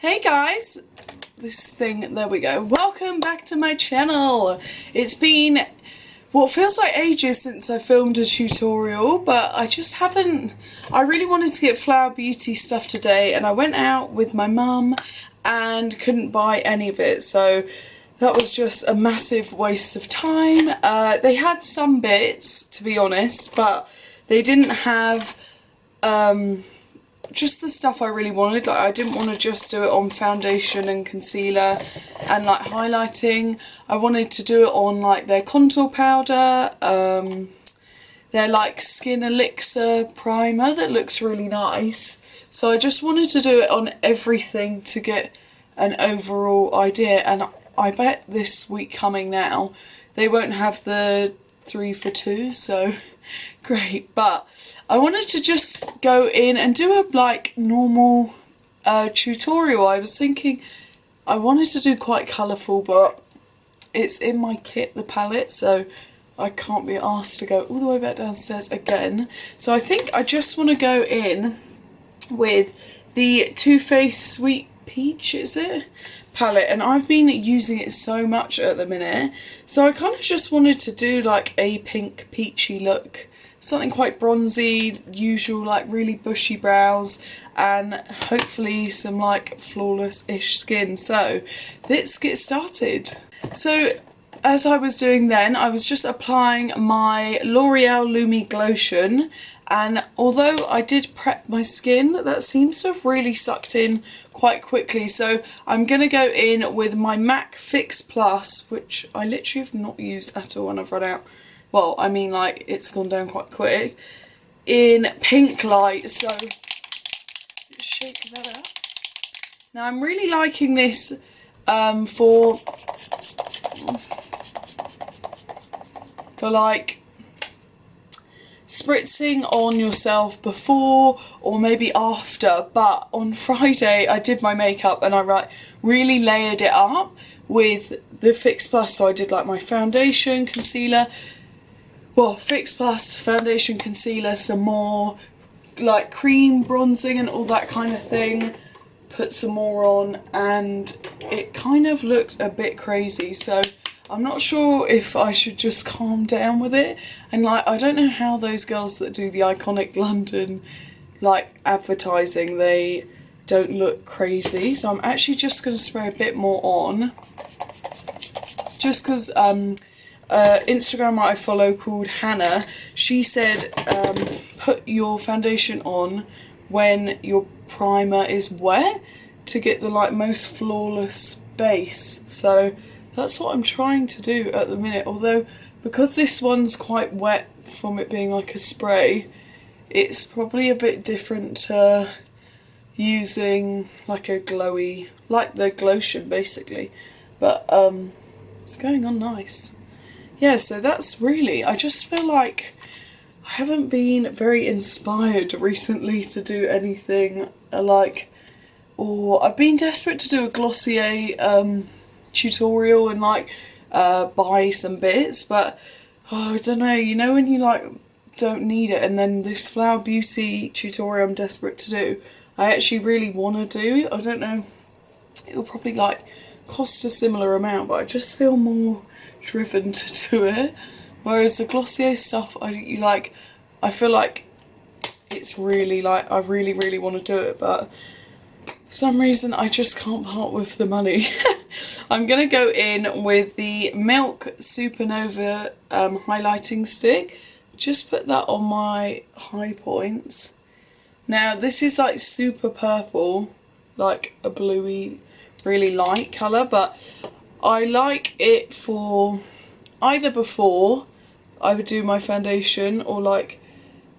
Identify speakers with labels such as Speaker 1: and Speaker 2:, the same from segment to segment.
Speaker 1: Hey guys, there we go. Welcome back to my channel. It's been what feels like ages since I filmed a tutorial, but I just haven't. I really wanted to get flower beauty stuff today, and I went out with my mum and couldn't buy any of it, so that was just a massive waste of time. They had some bits, to be honest, but they didn't have just the stuff I really wanted. Like, I didn't want to just do it on foundation and concealer and like highlighting. I wanted to do it on like their contour powder, their like skin elixir primer that looks really nice. So I just wanted to do it on everything to get an overall idea, and I bet this week coming now they won't have the 3 for 2, so great. But I wanted to just go in and do a like normal tutorial. I was thinking I wanted to do quite colourful, but it's in my kit, the palette, so I can't be asked to go all the way back downstairs again. So I think I just want to go in with the Too Faced Sweet Peach, is it? Palette, and I've been using it so much at the minute, so I kind of just wanted to do like a pink peachy look, something quite bronzy, usual like really bushy brows, and hopefully some like flawless-ish skin. So let's get started. So as I was doing then, I was just applying my L'Oreal Lumi Glotion, and although I did prep my skin, that seems to have really sucked in quite quickly. So I'm going to go in with my MAC Fix Plus, which I literally have not used at all and I've run out. Well, I mean, like, it's gone down quite quick, in Pink Light. So let's shake that up. Now I'm really liking this for like spritzing on yourself before or maybe after. But on Friday I did my makeup and I really layered it up with the Fix Plus. So I did like my foundation, concealer, well, Fix Plus, foundation, concealer, some more like cream bronzing and all that kind of thing, put some more on, and it kind of looked a bit crazy. So I'm not sure if I should just calm down with it. And like, I don't know how those girls that do the Iconic London like advertising, they don't look crazy. So I'm actually just going to spray a bit more on, just because Instagram I follow called Hannah, she said put your foundation on when your primer is wet to get the like most flawless base. So that's what I'm trying to do at the minute, although because this one's quite wet from it being like a spray, it's probably a bit different to using like a glowy, like the Glotion basically, but it's going on nice. Yeah, so that's really, I just feel like I haven't been very inspired recently to do anything like, or I've been desperate to do a Glossier tutorial and like buy some bits, but I don't know, you know when you like don't need it, and then this flower beauty tutorial I'm desperate to do, I actually really want to do. I don't know, it'll probably like cost a similar amount, but I just feel more driven to do it, whereas the Glossier stuff, I feel like it's really like I really want to do it, but for some reason I just can't part with the money. I'm gonna go in with the Milk Supernova highlighting stick, just put that on my high points. Now this is like super purple, like a bluey really light colour, but I like it for either before I would do my foundation, or like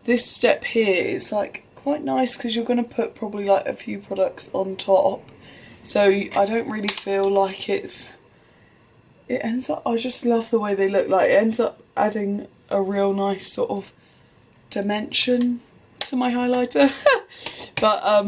Speaker 1: this step here is like quite nice because you're going to put probably like a few products on top, so I don't really feel like it ends up, I just love the way they look, like it ends up adding a real nice sort of dimension to my highlighter. But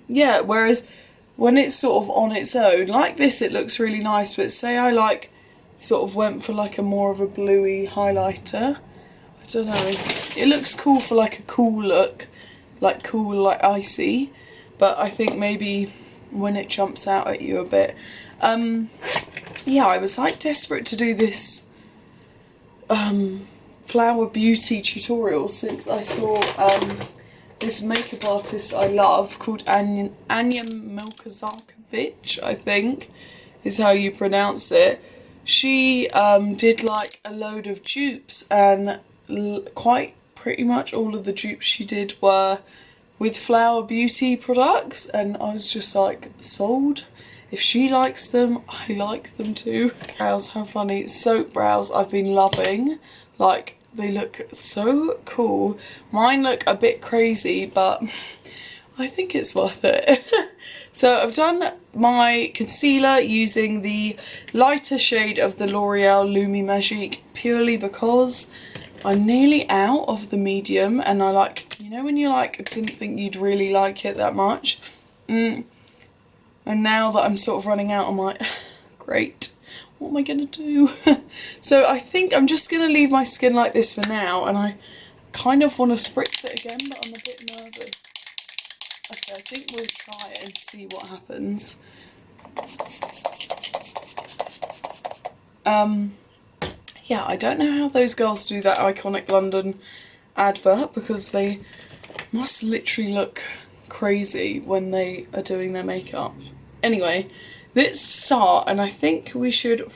Speaker 1: yeah, whereas when it's sort of on its own, like this, it looks really nice, but say I like sort of went for like a more of a bluey highlighter, I don't know, it looks cool for like a cool look, like cool, like icy, but I think maybe when it jumps out at you a bit. Yeah, I was like desperate to do this Flower Beauty tutorial since I saw this makeup artist I love called Anya Milkazarkovic, I think is how you pronounce it. She did like a load of dupes, and quite pretty much all of the dupes she did were with Flower Beauty products, and I was just like sold. If she likes them, I like them too. Brows, how funny. Soap brows I've been loving. Like, they look so cool. Mine look a bit crazy, but I think it's worth it. So I've done my concealer using the lighter shade of the L'Oreal Lumi Magique purely because I'm nearly out of the medium, and I like, you know when you like didn't think you'd really like it that much? And now that I'm sort of running out, I'm like, great, what am I gonna do? So I think I'm just gonna leave my skin like this for now, and I kind of want to spritz it again, but I'm a bit nervous. Okay, I think we'll try it and see what happens. Yeah, I don't know how those girls do that Iconic London advert, because they must literally look crazy when they are doing their makeup. Anyway, let's start, and I think we should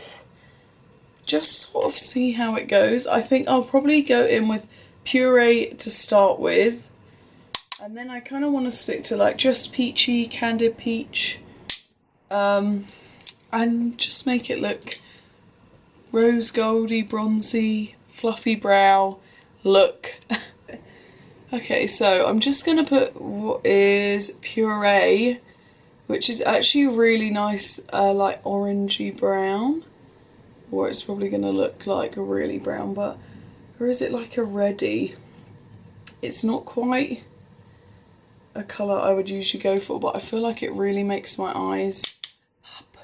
Speaker 1: just sort of see how it goes. I think I'll probably go in with Puree to start with, and then I kind of want to stick to like Just Peachy, Candid Peach, and just make it look rose goldy, bronzy, fluffy brow look. Okay, so I'm just going to put what is Puree, which is actually really nice, like orangey brown. Or it's probably going to look like a really brown, but, or is it like a reddy? It's not quite a colour I would usually go for, but I feel like it really makes my eyes pop.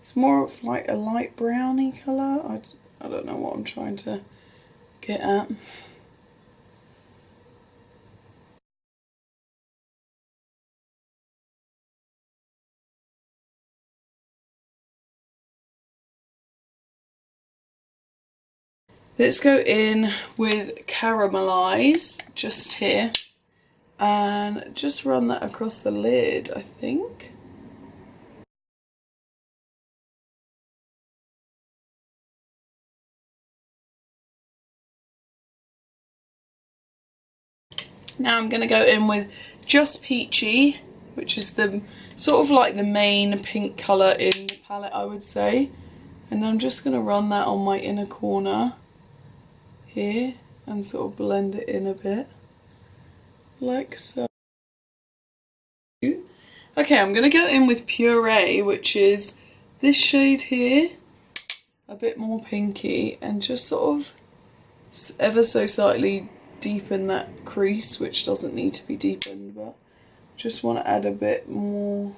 Speaker 1: It's more of like a light browny colour. I don't know what I'm trying to get at. Let's go in with Caramelise just here and just run that across the lid, I think. Now I'm going to go in with Just Peachy, which is the sort of like the main pink colour in the palette, I would say. And I'm just going to run that on my inner corner here and sort of blend it in a bit, like so. Okay, I'm going to go in with Puree, which is this shade here, a bit more pinky, and just sort of ever so slightly deepen that crease, which doesn't need to be deepened, but just want to add a bit more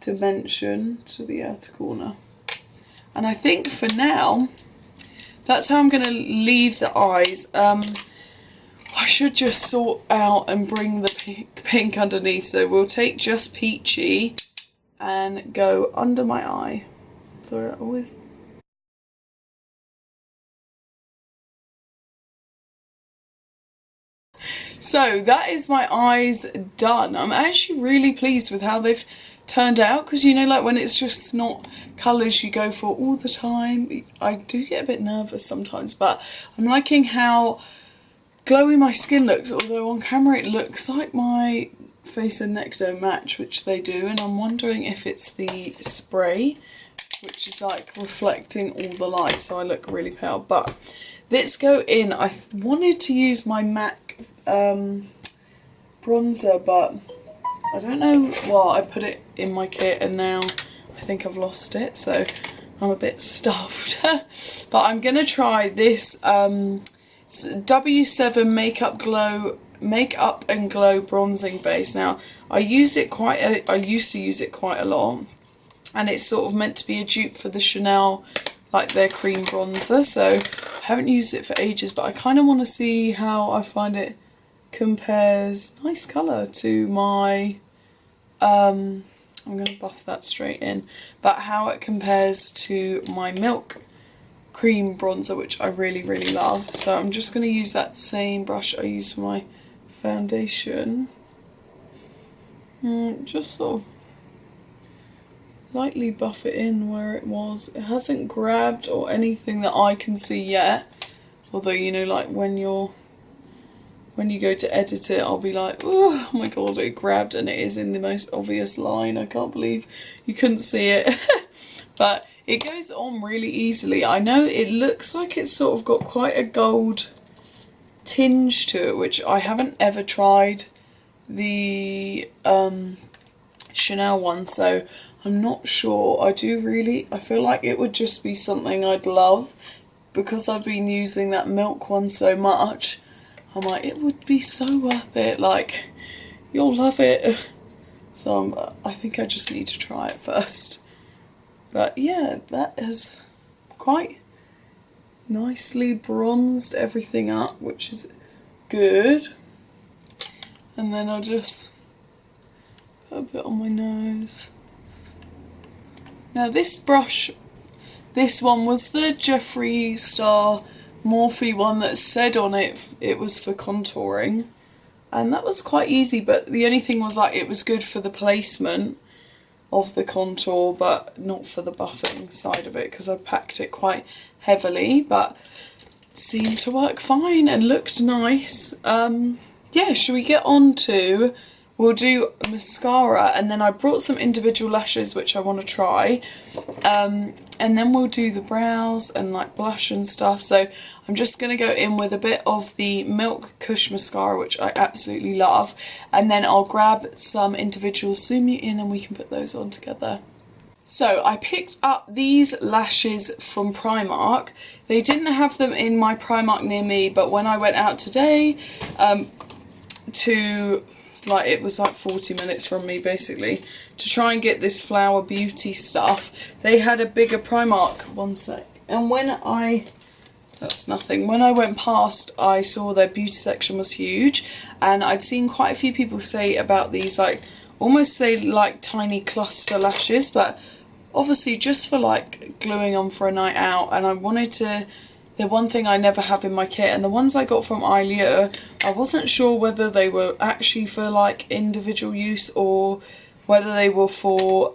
Speaker 1: dimension to the outer corner. And I think for now, that's how I'm going to leave the eyes. I should just sort out and bring the pink underneath, so we'll take Just Peachy and go under my eye. Sorry, I always... So that is my eyes done. I'm actually really pleased with how they've turned out, because you know, like when it's just not colours you go for all the time, I do get a bit nervous sometimes, but I'm liking how glowy my skin looks, although on camera it looks like my face and neck don't match, which they do, and I'm wondering if it's the spray which is like reflecting all the light, so I look really pale. But let's go in. I wanted to use my MAC bronzer, but I don't know why I put it in my kit and now I think I've lost it, so I'm a bit stuffed. But I'm gonna try this W7 Makeup and Glow bronzing base. Now I used to use it quite a lot, and it's sort of meant to be a dupe for the Chanel, like their cream bronzer, so I haven't used it for ages, but I kind of want to see how I find it compares. Nice colour to my I'm going to buff that straight in, but how it compares to my Milk Cream bronzer, which I really, really love. So I'm just going to use that same brush I used for my foundation. Just sort of lightly buff it in where it was. It hasn't grabbed or anything that I can see yet. Although, you know, like when you go to edit it, I'll be like, oh my god, it grabbed, and it is in the most obvious line. I can't believe you couldn't see it. But it goes on really easily. I know it looks like it's sort of got quite a gold tinge to it, which I haven't ever tried the Chanel one, so I'm not sure. I feel like it would just be something I'd love, because I've been using that Milk one so much. I'm like, it would be so worth it, like, you'll love it. So I think I just need to try it first. But yeah, that has quite nicely bronzed everything up, which is good. And then I'll just put a bit on my nose. Now this brush, this one was the Jeffree Star Morphe one that said on it it was for contouring, and that was quite easy, but the only thing was like it was good for the placement of the contour but not for the buffing side of it, because I packed it quite heavily, but it seemed to work fine and looked nice. Yeah, should we get on to, we'll do mascara, and then I brought some individual lashes which I want to try, and then we'll do the brows and like blush and stuff. So I'm just going to go in with a bit of the Milk Kush mascara, which I absolutely love, and then I'll grab some individuals, zoom you in, and we can put those on together. So I picked up these lashes from Primark. They didn't have them in my Primark near me, but when I went out today it was like 40 minutes from me basically, to try and get this Flower Beauty stuff, they had a bigger Primark, one sec, and that's nothing. When I went past, I saw their beauty section was huge, and I'd seen quite a few people say about these, like, almost they like tiny cluster lashes, but obviously just for like gluing on for a night out. And I wanted to, the one thing I never have in my kit, and the ones I got from Ilia, I wasn't sure whether they were actually for like individual use or whether they were for,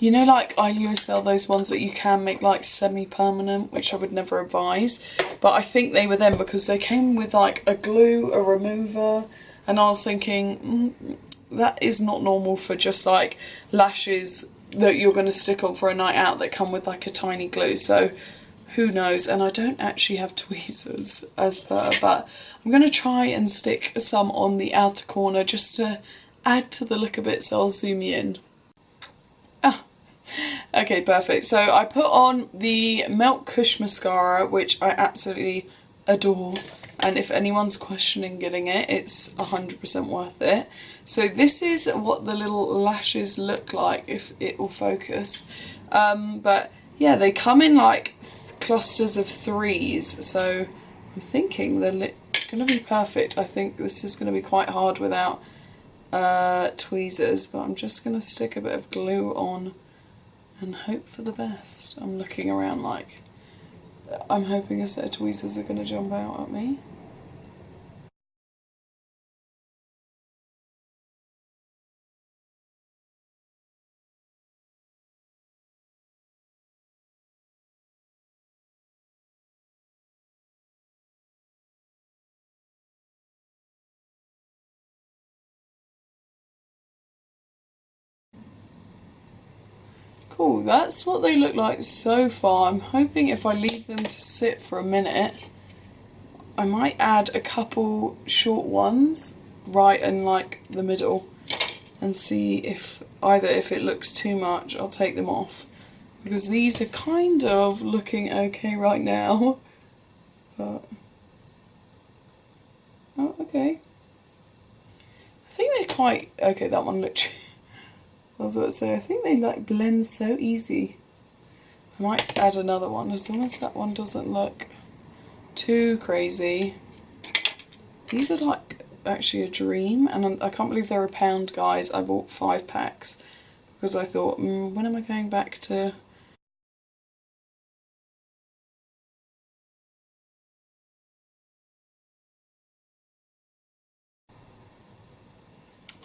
Speaker 1: you know, like Ilia sell those ones that you can make like semi-permanent, which I would never advise. But I think they were them because they came with like a glue, a remover, and I was thinking, that is not normal for just like lashes that you're going to stick on for a night out that come with like a tiny glue. So who knows? And I don't actually have tweezers as per, but I'm going to try and stick some on the outer corner just to add to the look a bit. So I'll zoom you in. Okay, perfect. So I put on the Milk Kush mascara, which I absolutely adore, and if anyone's questioning getting it, it's 100% worth it. So this is what the little lashes look like, if it will focus. But yeah, they come in like clusters of 3s, so I'm thinking they're going to be perfect. I think this is going to be quite hard without tweezers, but I'm just going to stick a bit of glue on and hope for the best. I'm looking around like I'm hoping a set of tweezers are going to jump out at me. Cool, that's what they look like so far. I'm hoping if I leave them to sit for a minute, I might add a couple short ones right in like the middle and see if it looks too much, I'll take them off, because these are kind of looking okay right now. But oh, okay. I think they're quite okay. That one looked. I was about to say, I think they like blend so easy. I might add another one as long as that one doesn't look too crazy. These are like actually a dream, and I can't believe they're £1, guys. I bought 5 packs because I thought, when am I going back to...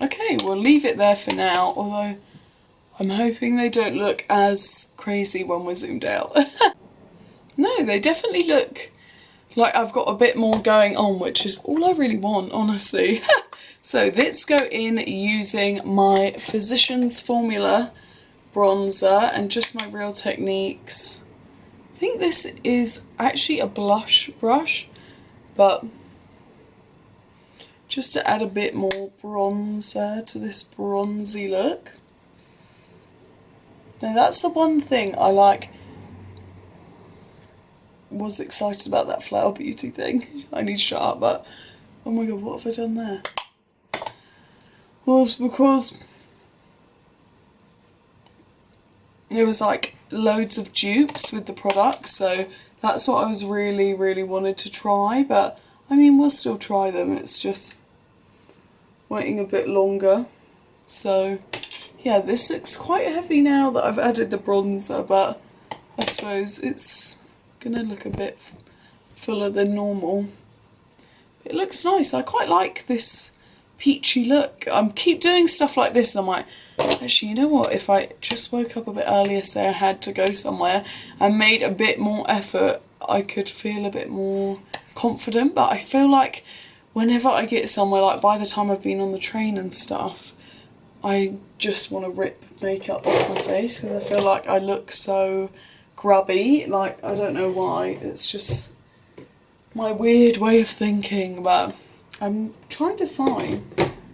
Speaker 1: Okay, we'll leave it there for now, although I'm hoping they don't look as crazy when we're zoomed out. No, they definitely look like I've got a bit more going on, which is all I really want, honestly. So let's go in using my Physicians Formula bronzer and just my Real Techniques. I think this is actually a blush brush, but just to add a bit more bronzer to this bronzy look. Now that's the one thing I like. Was excited about that Flower Beauty thing. I need to shut up, but oh my god, what have I done there? Well, it's because there was like loads of dupes with the product, so that's what I was really wanted to try, but I mean we'll still try them, it's just waiting a bit longer. So yeah, this looks quite heavy now that I've added the bronzer, but I suppose it's gonna look a bit fuller than normal. It looks nice. I quite like this peachy look. I keep doing stuff like this and I'm like, actually, you know what, if I just woke up a bit earlier, say I had to go somewhere and made a bit more effort, I could feel a bit more confident. But I feel like whenever I get somewhere, like by the time I've been on the train and stuff, I just want to rip makeup off my face because I feel like I look so grubby. Like, I don't know why, it's just my weird way of thinking, but I'm trying to find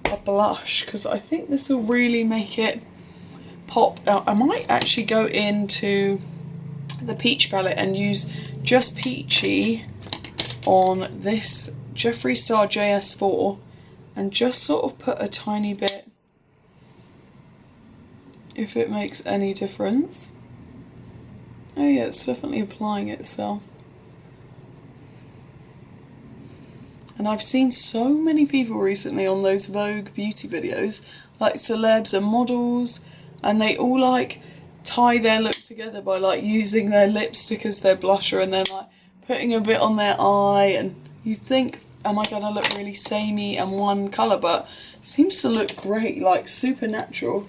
Speaker 1: a blush because I think this will really make it pop out. I might actually go into the peach palette and use just peachy on this Jeffree Star JS4 and just sort of put a tiny bit, if it makes any difference. Oh yeah, it's definitely applying itself. And I've seen so many people recently on those Vogue beauty videos, like celebs and models, and they all like tie their look together by like using their lipstick as their blusher and then like putting a bit on their eye, and you think, am I gonna look really samey and one colour, but it seems to look great, like super natural.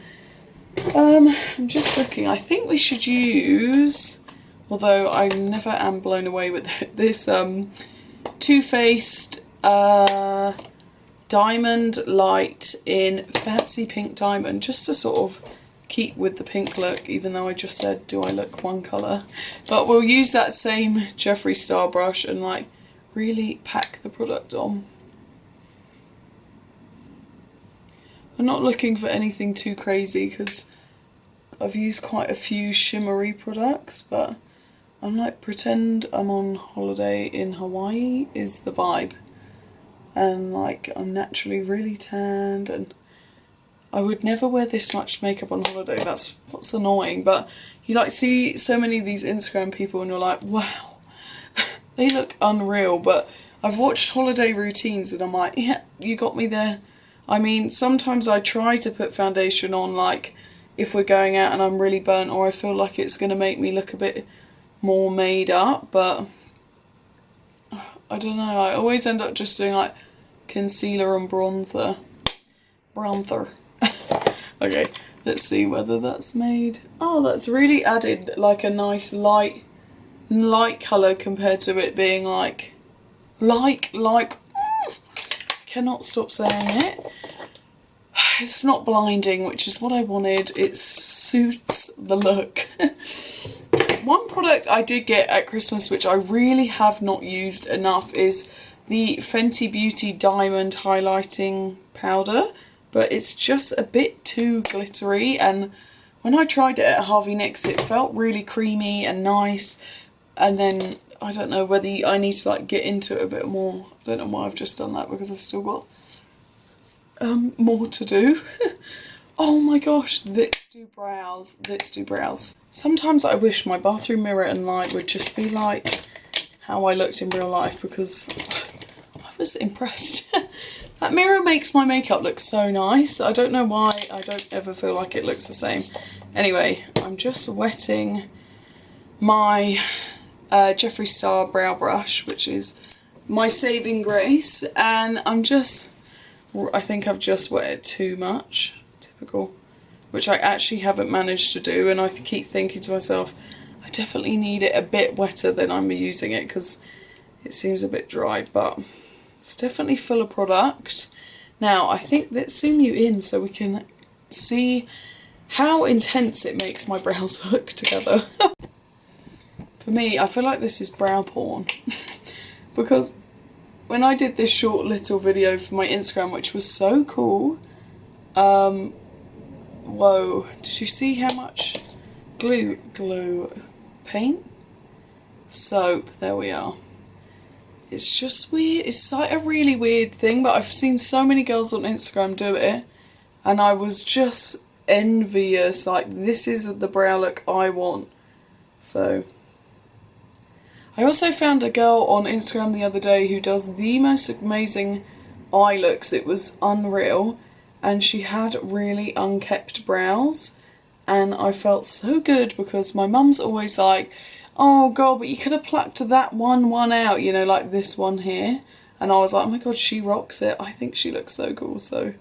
Speaker 1: I'm just looking, I think we should use, although I never am blown away with this Too Faced Diamond Light in Fancy Pink Diamond, just to sort of keep with the pink look, even though I just said, do I look one colour? But we'll use that same Jeffree Star brush and like really pack the product on. I'm not looking for anything too crazy because I've used quite a few shimmery products, but I'm like, pretend I'm on holiday in Hawaii is the vibe. And like, I'm naturally really tanned and I would never wear this much makeup on holiday. That's what's annoying, but you like see so many of these Instagram people and you're like, wow, they look unreal. But I've watched holiday routines and I'm like, yeah, you got me there. I mean, sometimes I try to put foundation on, like if we're going out and I'm really burnt or I feel like it's going to make me look a bit more made up, but I don't know, I always end up just doing like concealer and bronzer. Okay, let's see whether that's made. Oh, that's really added like a nice light colour compared to it being like cannot stop saying it. It's not blinding, which is what I wanted. It suits the look. One product I did get at Christmas, which I really have not used enough, is the Fenty Beauty Diamond Highlighting Powder, but it's just a bit too glittery, and when I tried it at Harvey Nicks it felt really creamy and nice, and then I don't know whether I need to like get into it a bit more. I don't know why I've just done that, because I've still got more to do. Oh my gosh, let's do brows. Sometimes I wish my bathroom mirror and light would just be like how I looked in real life, because I was impressed. That mirror makes my makeup look so nice. I don't know why I don't ever feel like it looks the same. Anyway, I'm just wetting my Jeffree Star brow brush, which is my saving grace, and I think I've just wet it too much. Typical. Which I actually haven't managed to do, and I keep thinking to myself, I definitely need it a bit wetter than I'm using it because it seems a bit dry, but it's definitely full of product. Now, I think let's zoom you in so we can see how intense it makes my brows look together. For me, I feel like this is brow porn. Because when I did this short little video for my Instagram, which was so cool, whoa, did you see how much paint? Soap, there we are. It's just weird. It's like a really weird thing, but I've seen so many girls on Instagram do it, and I was just envious. Like, this is the brow look I want. So, I also found a girl on Instagram the other day who does the most amazing eye looks. It was unreal, and she had really unkept brows, and I felt so good because my mum's always like, oh god, but you could have plucked that one out, you know, like this one here. And I was like, oh my god, she rocks it. I think she looks so cool. So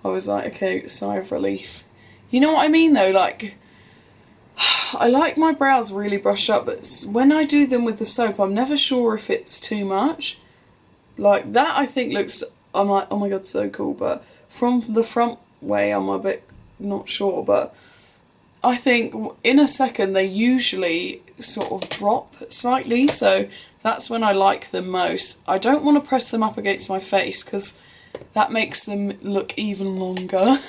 Speaker 1: I was like, okay, sigh of relief. You know what I mean though, like, I like my brows really brushed up, but when I do them with the soap, I'm never sure if it's too much. Like that I think looks, I'm like, oh my god, so cool. But from the front way, I'm a bit not sure, but I think in a second they usually sort of drop slightly, so that's when I like them most. I don't want to press them up against my face because that makes them look even longer.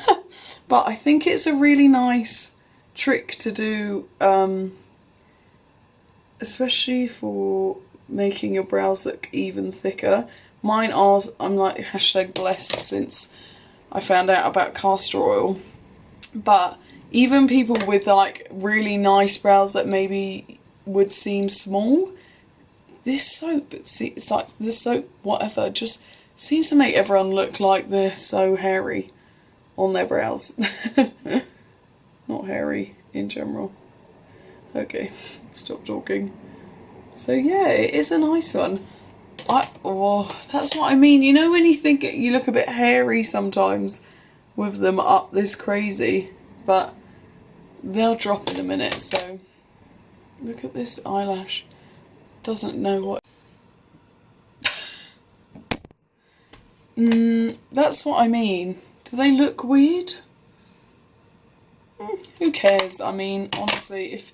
Speaker 1: But I think it's a really nice trick to do, especially for making your brows look even thicker. Mine are, I'm like hashtag blessed since I found out about castor oil, but even people with like really nice brows that maybe would seem small, this soap, it's like this soap, whatever, just seems to make everyone look like they're so hairy on their brows. Not hairy in general. Okay, stop talking. So yeah, it is a nice one. Oh, that's what I mean. You know when you think you look a bit hairy sometimes with them up this crazy, but they'll drop in a minute. So look at this eyelash. Doesn't know what. That's what I mean. Do they look weird? Who cares? I mean, honestly, if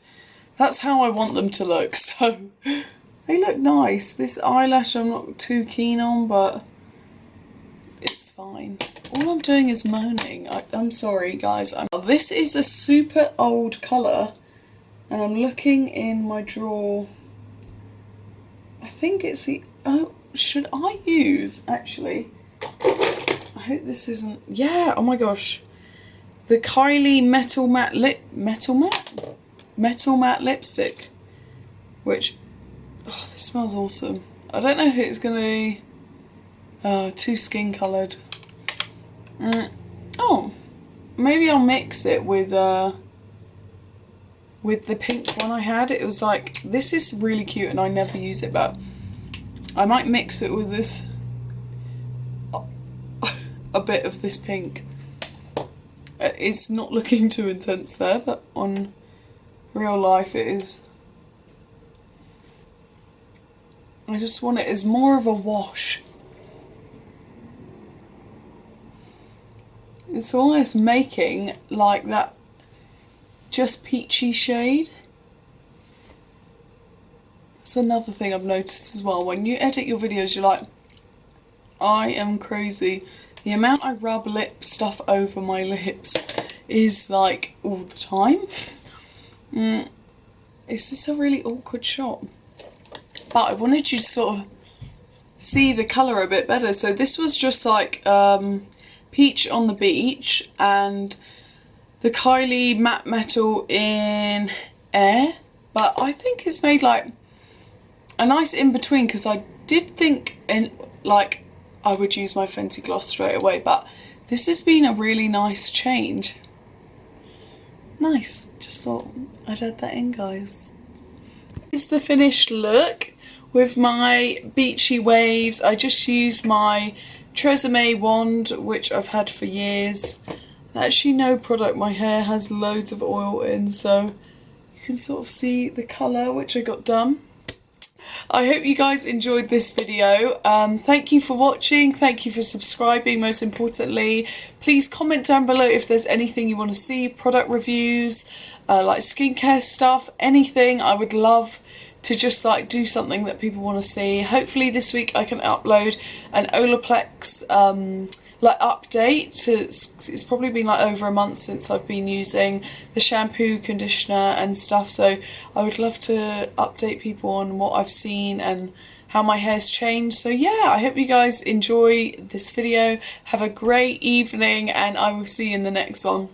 Speaker 1: that's how I want them to look, so they look nice. This eyelash I'm not too keen on, but it's fine. All I'm doing is moaning. I'm sorry, guys. This is a super old colour, and I'm looking in my drawer. I think it's the... Oh, should I use, actually? I hope this isn't... Yeah, oh my gosh. The Kylie Metal Matte lipstick. Which... Oh, this smells awesome. I don't know who it's going to be... too skin coloured. Oh, maybe I'll mix it with the pink one I had. It was like, this is really cute and I never use it, but I might mix it with this, a bit of this pink. It's not looking too intense there, but on real life it is. I just want it as more of a wash. It's almost making like that just peachy shade. That's another thing I've noticed as well. When you edit your videos, you're like, I am crazy. The amount I rub lip stuff over my lips is like all the time. It's just a really awkward shot. But I wanted you to sort of see the colour a bit better. So this was just like Peach on the Beach and the Kylie Matte Metal in Air. But I think it's made like a nice in-between, because I did think, and like, I would use my Fenty gloss straight away, but this has been a really nice change. Nice, just thought I'd add that in, guys. This is the finished look with my beachy waves. I just used my Tresemme wand, which I've had for years. Actually, no product, my hair has loads of oil in, so you can sort of see the colour which I got done. I hope you guys enjoyed this video. Thank you for watching, thank you for subscribing most importantly. Please comment down below if there's anything you want to see, product reviews, like skincare stuff, anything. I would love to just like do something that people want to see. Hopefully this week I can upload an Olaplex like update. So it's probably been like over a month since I've been using the shampoo, conditioner and stuff, so I would love to update people on what I've seen and how my hair's changed. So yeah, I hope you guys enjoy this video. Have a great evening and I will see you in the next one.